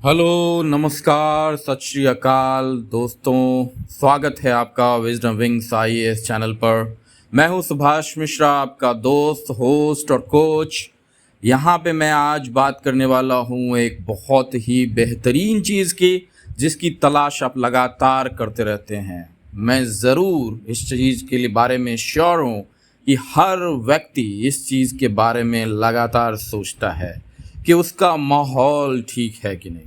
Hello, नमस्कार, सत श्री अकाल दोस्तों। स्वागत है आपका विजडम विंग्स आईएएस चैनल पर। मैं हूं सुभाष मिश्रा, आपका दोस्त, होस्ट और कोच। यहाँ पे मैं आज बात करने वाला हूं एक बहुत ही बेहतरीन चीज़ की, जिसकी तलाश आप लगातार करते रहते हैं। मैं ज़रूर इस चीज़ के लिए बारे में श्योर हूँ कि हर व्यक्ति इस चीज़ के बारे में लगातार सोचता है कि उसका माहौल ठीक है कि नहीं।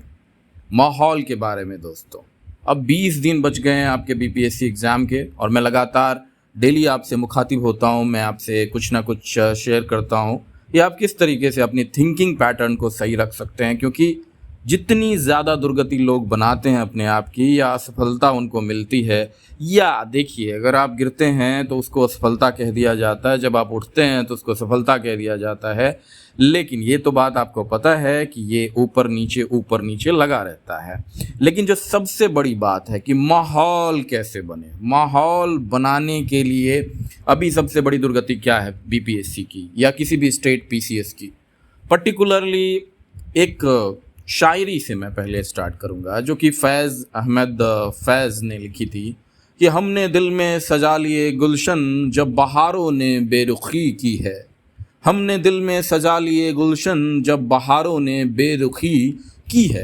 माहौल के बारे में दोस्तों, अब 20 दिन बच गए हैं आपके बीपीएससी एग्ज़ाम के, और मैं लगातार डेली आपसे मुखातिब होता हूं। मैं आपसे कुछ ना कुछ शेयर करता हूं कि आप किस तरीके से अपनी थिंकिंग पैटर्न को सही रख सकते हैं, क्योंकि जितनी ज़्यादा दुर्गति लोग बनाते हैं अपने आप की, या असफलता उनको मिलती है, या देखिए, अगर आप गिरते हैं तो उसको असफलता कह दिया जाता है, जब आप उठते हैं तो उसको सफलता कह दिया जाता है। लेकिन ये तो बात आपको पता है कि ये ऊपर नीचे लगा रहता है। लेकिन जो सबसे बड़ी बात है कि माहौल कैसे बने, माहौल बनाने के लिए अभी सबसे बड़ी दुर्गति क्या है बीपीएससी की या किसी भी स्टेट पीसीएस की। पर्टिकुलरली एक शायरी से मैं पहले स्टार्ट करूंगा, जो कि फैज़ अहमद फैज़ ने लिखी थी कि हमने दिल में सजा लिए गुलशन जब बहारों ने बेरुखी की है। हमने दिल में सजा लिए गुलशन जब बहारों ने बेरुखी की है।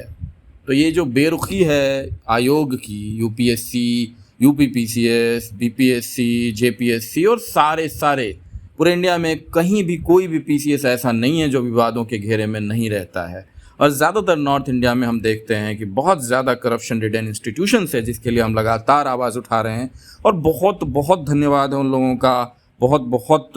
तो ये जो बेरुखी है आयोग की, यूपीएससी, यूपीपीसीएस, बीपीएससी, जेपीएससी और सारे पूरे इंडिया में कहीं भी कोई भी पीसीएस ऐसा नहीं है जो विवादों के घेरे में नहीं रहता है। और ज़्यादातर नॉर्थ इंडिया में हम देखते हैं कि बहुत ज़्यादा करप्शन रिडन इंस्टीट्यूशंस है, जिसके लिए हम लगातार आवाज़ उठा रहे हैं। और बहुत बहुत धन्यवाद है उन लोगों का, बहुत बहुत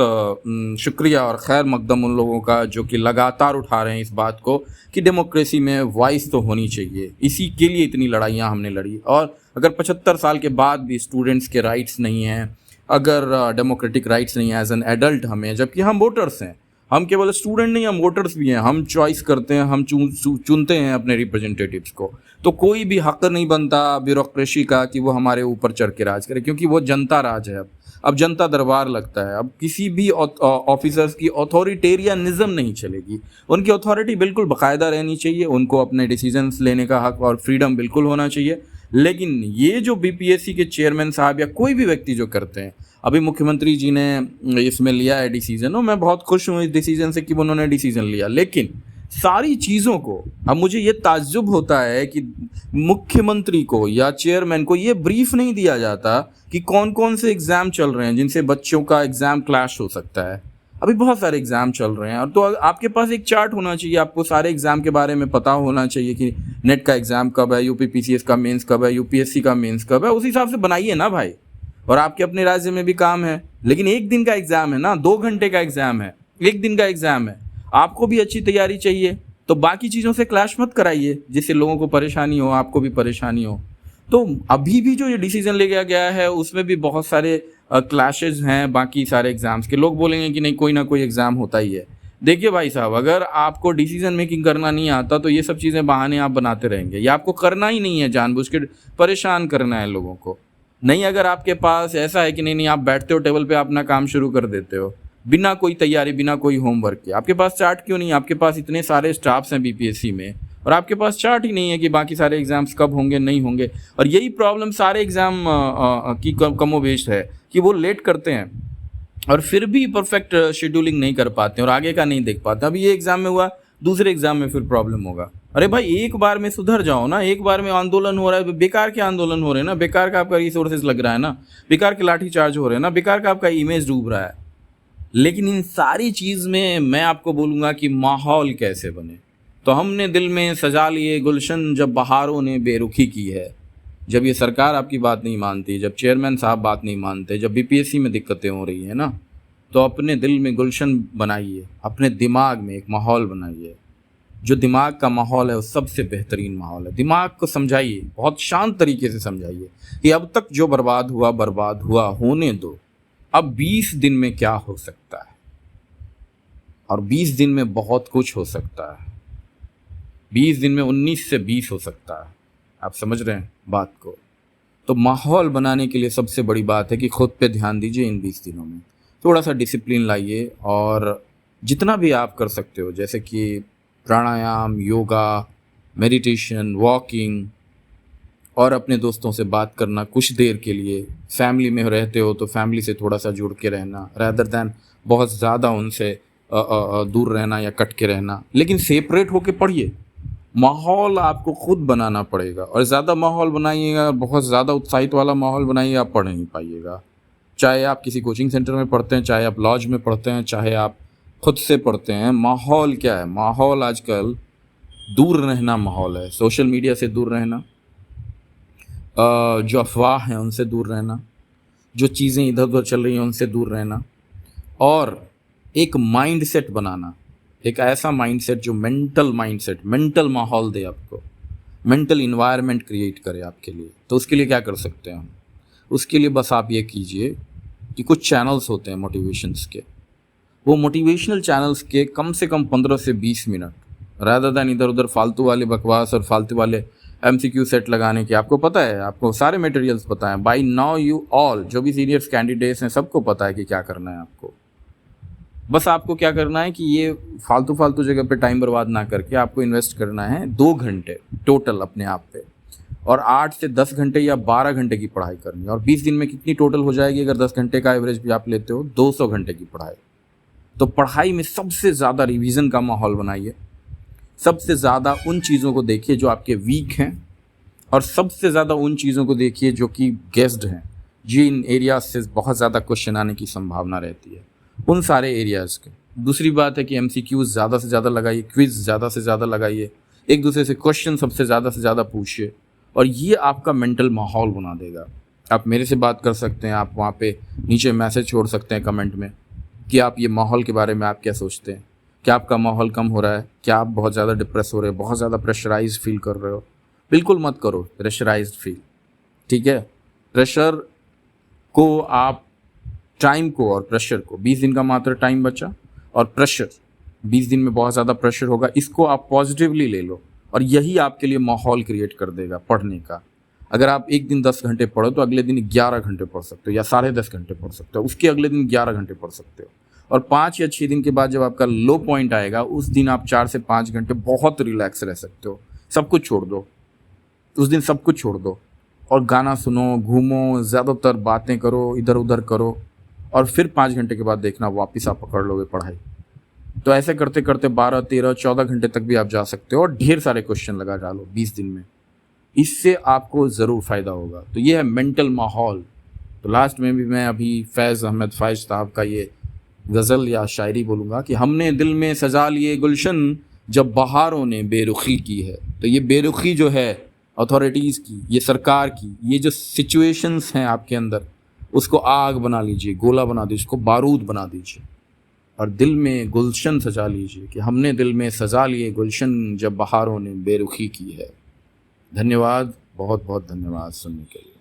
शुक्रिया और खैर मकदम उन लोगों का जो कि लगातार उठा रहे हैं इस बात को कि डेमोक्रेसी में वॉइस तो होनी चाहिए। इसी के लिए इतनी लड़ाइयाँ हमने लड़ी। और अगर 75 साल के बाद भी स्टूडेंट्स के राइट्स नहीं हैं, अगर डेमोक्रेटिक राइट्स नहीं है एज एन एडल्ट हमें, जबकि हम वोटर्स हैं, हम केवल स्टूडेंट नहीं, हम वोटर्स भी हैं, हम चॉइस करते हैं, हम चुनते हैं अपने रिप्रेजेंटेटिव्स को। तो कोई भी हक नहीं बनता ब्यूरोक्रेसी का कि वो हमारे ऊपर चढ़ के राज करे, क्योंकि वो जनता राज है। अब जनता दरबार लगता है। अब किसी भी ऑफिसर्स की ऑथोरिटेरियनिज्म नहीं चलेगी। उनकी अथॉरिटी बिल्कुल बाकायदा रहनी चाहिए, उनको अपने डिसीजंस लेने का हक और फ्रीडम बिल्कुल होना चाहिए। लेकिन ये जो बीपीएससी के चेयरमैन साहब या कोई भी व्यक्ति जो करते हैं, अभी मुख्यमंत्री जी ने इसमें लिया है डिसीजन, और मैं बहुत खुश हूँ इस डिसीजन से कि उन्होंने डिसीजन लिया। लेकिन सारी चीज़ों को अब मुझे ये ताज्जुब होता है कि मुख्यमंत्री को या चेयरमैन को ये ब्रीफ नहीं दिया जाता कि कौन कौन से एग्ज़ाम चल रहे हैं जिनसे बच्चों का एग्ज़ाम क्लैश हो सकता है। अभी बहुत सारे एग्ज़ाम चल रहे हैं, और तो आपके पास एक चार्ट होना चाहिए, आपको सारे एग्ज़ाम के बारे में पता होना चाहिए कि नेट का एग्ज़ाम कब है, यूपीपीसीएस का मेंस कब है, यूपीएससी का मेंस कब है। उस हिसाब से बनाइए ना भाई। और आपके अपने राज्य में भी काम है, लेकिन एक दिन का एग्ज़ाम है ना, 2 घंटे का एग्ज़ाम है, एक दिन का एग्ज़ाम है। आपको भी अच्छी तैयारी चाहिए, तो बाकी चीज़ों से क्लैश मत कराइए जिससे लोगों को परेशानी हो, आपको भी परेशानी हो। तो अभी भी जो ये डिसीजन लिया गया है उसमें भी बहुत सारे क्लैशेज हैं बाकी सारे एग्ज़ाम्स के। लोग बोलेंगे कि नहीं, कोई ना कोई एग्ज़ाम होता ही है। देखिए भाई साहब, अगर आपको डिसीजन मेकिंग करना नहीं आता तो ये सब चीज़ें बहाने आप बनाते रहेंगे। ये आपको करना ही नहीं है, जानबूझ के परेशान करना है लोगों को। नहीं, अगर आपके पास ऐसा है कि नहीं आप बैठते हो टेबल पे अपना काम शुरू कर देते हो बिना कोई तैयारी, बिना कोई होमवर्क के। आपके पास चार्ट क्यों नहीं? आपके पास इतने सारे स्टाफ्स हैं बीपीएससी में, और आपके पास चार्ट ही नहीं है कि बाकी सारे एग्जाम्स कब होंगे, नहीं होंगे। और यही प्रॉब्लम सारे एग्ज़ाम की कमोबेश है कि वो लेट करते हैं और फिर भी परफेक्ट शेड्यूलिंग नहीं कर पाते और आगे का नहीं देख पाते। अभी ये एग्ज़ाम में हुआ, दूसरे एग्ज़ाम में फिर प्रॉब्लम होगा। अरे भाई, एक बार में सुधर जाओ ना। एक बार में आंदोलन हो रहा है, बेकार के आंदोलन हो रहे हैं ना, बेकार का आपका रिसोर्सेज लग रहा है ना, बेकार के लाठी चार्ज हो रहे हैं ना, बेकार का आपका इमेज डूब रहा है। लेकिन इन सारी चीज़ में मैं आपको बोलूँगा कि माहौल कैसे बने। तो हमने दिल में सजा लिए गुलशन जब बहारों ने बेरुखी की है। जब ये सरकार आपकी बात नहीं मानती, जब चेयरमैन साहब बात नहीं मानते, जब बीपीएससी में दिक्कतें हो रही हैं ना, तो अपने दिल में गुलशन बनाइए, अपने दिमाग में एक माहौल बनाइए। जो दिमाग का माहौल है वो सबसे बेहतरीन माहौल है। दिमाग को समझाइए, बहुत शांत तरीके से समझाइए कि अब तक जो बर्बाद हुआ होने दो। अब 20 दिन में क्या हो सकता है, और 20 दिन में बहुत कुछ हो सकता है। 20 दिन में 19 से 20 हो सकता है। आप समझ रहे हैं बात को? तो माहौल बनाने के लिए सबसे बड़ी बात है कि खुद पे ध्यान दीजिए। इन 20 दिनों में थोड़ा सा डिसिप्लिन लाइए, और जितना भी आप कर सकते हो, जैसे कि प्राणायाम, योगा, मेडिटेशन, वॉकिंग और अपने दोस्तों से बात करना कुछ देर के लिए। फैमिली में रहते हो तो फैमिली से थोड़ा सा जुड़ के रहना, रैदर दैन बहुत ज़्यादा उनसे दूर रहना या कट के रहना। लेकिन सेपरेट होके पढ़िए। माहौल आपको खुद बनाना पड़ेगा, और ज़्यादा माहौल बनाइएगा, बहुत ज़्यादा उत्साहित वाला माहौल बनाइए, आप पढ़ नहीं पाइएगा। चाहे आप किसी कोचिंग सेंटर में पढ़ते हैं, चाहे आप लॉज में पढ़ते हैं, चाहे आप खुद से पढ़ते हैं, माहौल क्या है? माहौल आजकल दूर रहना माहौल है। सोशल मीडिया से दूर रहना, जो अफवाह हैं उनसे दूर रहना, जो चीज़ें इधर उधर चल रही हैं उनसे दूर रहना, और एक माइंड सेट बनाना, एक ऐसा माइंड सेट जो मेंटल माहौल दे आपको, मेंटल इन्वायरमेंट क्रिएट करे आपके लिए। तो उसके लिए क्या कर सकते हैं हम? उसके लिए बस आप ये कीजिए कि कुछ चैनल्स होते हैं मोटिवेशंस के, वो मोटिवेशनल चैनल्स के कम से कम 15 से 20 मिनट, रादर दैन इधर उधर फालतू वाले बकवास और फालतू वाले MCQ सेट लगाने के। आपको पता है, आपको सारे मटेरियल्स पता है। बाई नाउ यू ऑल, जो भी सीनियर्स कैंडिडेट्स हैं, सबको पता है कि क्या करना है आपको। बस आपको क्या करना है कि ये फालतू जगह पे टाइम बर्बाद ना करके आपको इन्वेस्ट करना है 2 घंटे टोटल अपने आप पे, और 8 से 10 घंटे या 12 घंटे की पढ़ाई करनी है। और 20 दिन में कितनी टोटल हो जाएगी? अगर 10 घंटे का एवरेज भी आप लेते हो, 200 घंटे की पढ़ाई। तो पढ़ाई में सबसे ज़्यादा रिवीजन का माहौल बनाइए, सबसे ज़्यादा उन चीज़ों को देखिए जो आपके वीक हैं, और सबसे ज़्यादा उन चीज़ों को देखिए जो कि गेस्ड हैं, जिन एरियाज से बहुत ज़्यादा क्वेश्चन आने की संभावना रहती है, उन सारे एरियाज़ के। दूसरी बात है कि MCQs ज़्यादा से ज़्यादा लगाइए, क्विज़ ज़्यादा से ज़्यादा लगाइए, एक दूसरे से क्वेश्चन सबसे ज़्यादा से ज़्यादा पूछिए, और ये आपका मेंटल माहौल बना देगा। आप मेरे से बात कर सकते हैं, आप वहाँ पे नीचे मैसेज छोड़ सकते हैं कमेंट में कि आप ये माहौल के बारे में आप क्या सोचते हैं। क्या आपका माहौल कम हो रहा है? क्या आप बहुत ज़्यादा डिप्रेस हो रहे हो, बहुत ज़्यादा प्रेशराइज फील कर रहे हो? बिल्कुल मत करो प्रेशराइज्ड फील, ठीक है? प्रेशर को आप, टाइम को और प्रेशर को, 20 दिन का मात्र टाइम बचा, और प्रेशर 20 दिन में बहुत ज़्यादा प्रेशर होगा, इसको आप पॉजिटिवली ले लो, और यही आपके लिए माहौल क्रिएट कर देगा पढ़ने का। अगर आप एक दिन 10 घंटे पढ़ो तो अगले दिन 11 घंटे पढ़ सकते हो, या 10.5 घंटे पढ़ सकते हो, उसके अगले दिन 11 घंटे पढ़ सकते हो। और 5 या 6 दिन के बाद जब आपका लो पॉइंट आएगा, उस दिन आप 4 से 5 घंटे बहुत रिलैक्स रह सकते हो। सब कुछ छोड़ दो उस दिन, सब कुछ छोड़ दो, और गाना सुनो, घूमो, ज़्यादातर बातें करो, इधर उधर करो, और फिर 5 घंटे के बाद देखना वापस आप पकड़ लोगे पढ़ाई। तो ऐसे करते करते 12, 13, 14 घंटे तक भी आप जा सकते हो, और ढेर सारे क्वेश्चन लगा डालो 20 दिन में। इससे आपको ज़रूर फ़ायदा होगा। तो ये है मेंटल माहौल। तो लास्ट में भी मैं अभी फैज़ अहमद फ़ाइज़ साहब का ये गज़ल या शायरी बोलूँगा कि हमने दिल में सजा लिए गुलशन, जब बहारों ने बेरुखी की है। तो ये बेरुखी जो है अथॉरिटीज़ की, ये सरकार की, ये जो सिचुएशंस हैं आपके अंदर, उसको आग बना लीजिए, गोला बना दीजिए, उसको बारूद बना दीजिए, और दिल में गुलशन सजा लीजिए कि हमने दिल में सजा लिए गुलशन, जब बहारों ने बेरुखी की है। धन्यवाद, बहुत बहुत धन्यवाद सुनने के लिए।